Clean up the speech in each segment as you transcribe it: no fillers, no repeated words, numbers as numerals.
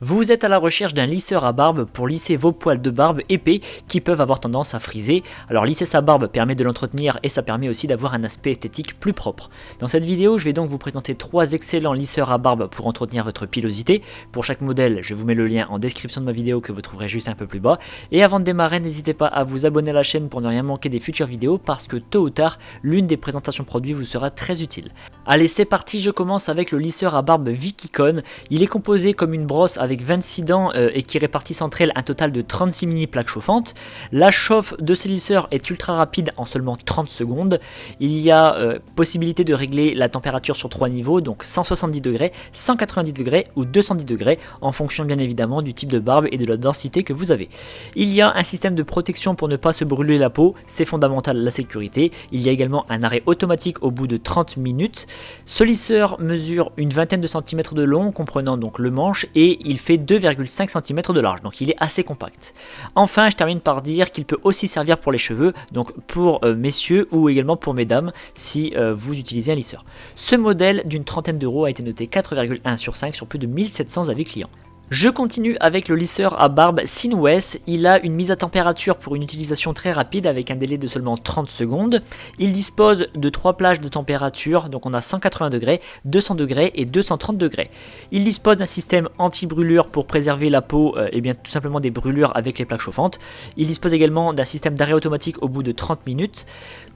Vous êtes à la recherche d'un lisseur à barbe pour lisser vos poils de barbe épais qui peuvent avoir tendance à friser. Alors lisser sa barbe permet de l'entretenir et ça permet aussi d'avoir un aspect esthétique plus propre. Dans cette vidéo, je vais donc vous présenter 3 excellents lisseurs à barbe pour entretenir votre pilosité. Pour chaque modèle, je vous mets le lien en description de ma vidéo que vous trouverez juste un peu plus bas. Et avant de démarrer, n'hésitez pas à vous abonner à la chaîne pour ne rien manquer des futures vidéos parce que tôt ou tard, l'une des présentations produits vous sera très utile. Allez, c'est parti, je commence avec le lisseur à barbe Vikicon. Il est composé comme une brosse avec 26 dents et qui répartissent entre elles un total de 36 mini plaques chauffantes. La chauffe de ces lisseurs est ultra rapide en seulement 30 secondes. Il y a possibilité de régler la température sur 3 niveaux, donc 170 degrés, 190 degrés ou 210 degrés en fonction bien évidemment du type de barbe et de la densité que vous avez. Il y a un système de protection pour ne pas se brûler la peau, c'est fondamental la sécurité. Il y a également un arrêt automatique au bout de 30 minutes. Ce lisseur mesure une vingtaine de centimètres de long, comprenant donc le manche, et il fait 2,5 cm de large, donc il est assez compact. Enfin, je termine par dire qu'il peut aussi servir pour les cheveux, donc pour messieurs ou également pour mesdames si vous utilisez un lisseur. Ce modèle d'une trentaine d'euros a été noté 4,1 sur 5 sur plus de 1700 avis clients. Je continue avec le lisseur à barbe Sinwes. Il a une mise à température pour une utilisation très rapide avec un délai de seulement 30 secondes. Il dispose de 3 plages de température, donc on a 180 degrés, 200 degrés et 230 degrés. Il dispose d'un système anti-brûlure pour préserver la peau et bien tout simplement des brûlures avec les plaques chauffantes. Il dispose également d'un système d'arrêt automatique au bout de 30 minutes.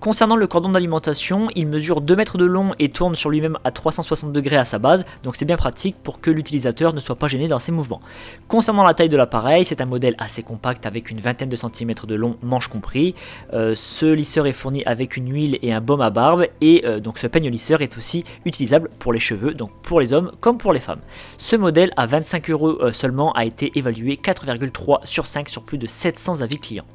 Concernant le cordon d'alimentation, il mesure 2 mètres de long et tourne sur lui-même à 360 degrés à sa base, donc c'est bien pratique pour que l'utilisateur ne soit pas gêné dans ses mouvements. Concernant la taille de l'appareil, c'est un modèle assez compact avec une vingtaine de centimètres de long, manche compris. Ce lisseur est fourni avec une huile et un baume à barbe et donc ce peigne lisseur est aussi utilisable pour les cheveux, donc pour les hommes comme pour les femmes. Ce modèle à 25 € seulement a été évalué 4,3 sur 5 sur plus de 700 avis clients.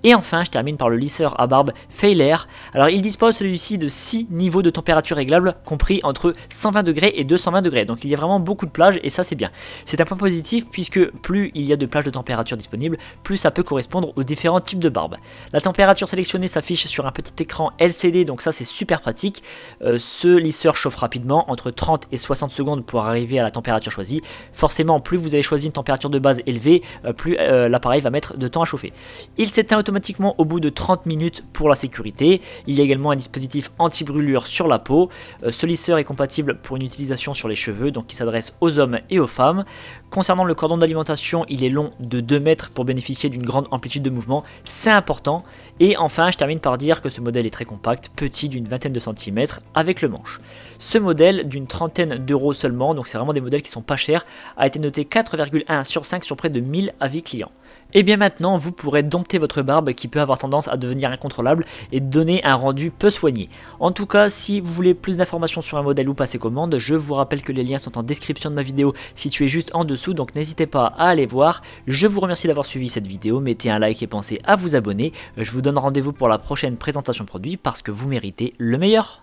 Et enfin, je termine par le lisseur à barbe Failer. Alors il dispose celui-ci de 6 niveaux de température réglables compris entre 120 degrés et 220 degrés. Donc il y a vraiment beaucoup de plages et ça c'est bien. C'est un point positif puisque plus il y a de plages de température disponibles, plus ça peut correspondre aux différents types de barbe. La température sélectionnée s'affiche sur un petit écran LCD, donc ça c'est super pratique. Ce lisseur chauffe rapidement, entre 30 et 60 secondes pour arriver à la température choisie. Forcément, plus vous avez choisi une température de base élevée, plus l'appareil va mettre de temps à chauffer. Il s'éteint automatiquement au bout de 30 minutes pour la sécurité. Il y a également un dispositif anti-brûlure sur la peau. Ce lisseur est compatible pour une utilisation sur les cheveux, donc il s'adresse aux hommes et aux femmes. Concernant le cordon d'alimentation, il est long de 2 mètres pour bénéficier d'une grande amplitude de mouvement, c'est important. Et enfin, je termine par dire que ce modèle est très compact, petit d'une vingtaine de centimètres avec le manche. Ce modèle d'une trentaine d'euros seulement, donc c'est vraiment des modèles qui sont pas chers, a été noté 4,1 sur 5 sur près de 1000 avis clients. Et bien maintenant, vous pourrez dompter votre barbe qui peut avoir tendance à devenir incontrôlable et donner un rendu peu soigné. En tout cas, si vous voulez plus d'informations sur un modèle ou passer commande, je vous rappelle que les liens sont en description de ma vidéo située juste en dessous, donc n'hésitez pas à aller voir. Je vous remercie d'avoir suivi cette vidéo, mettez un like et pensez à vous abonner. Je vous donne rendez-vous pour la prochaine présentation produit parce que vous méritez le meilleur.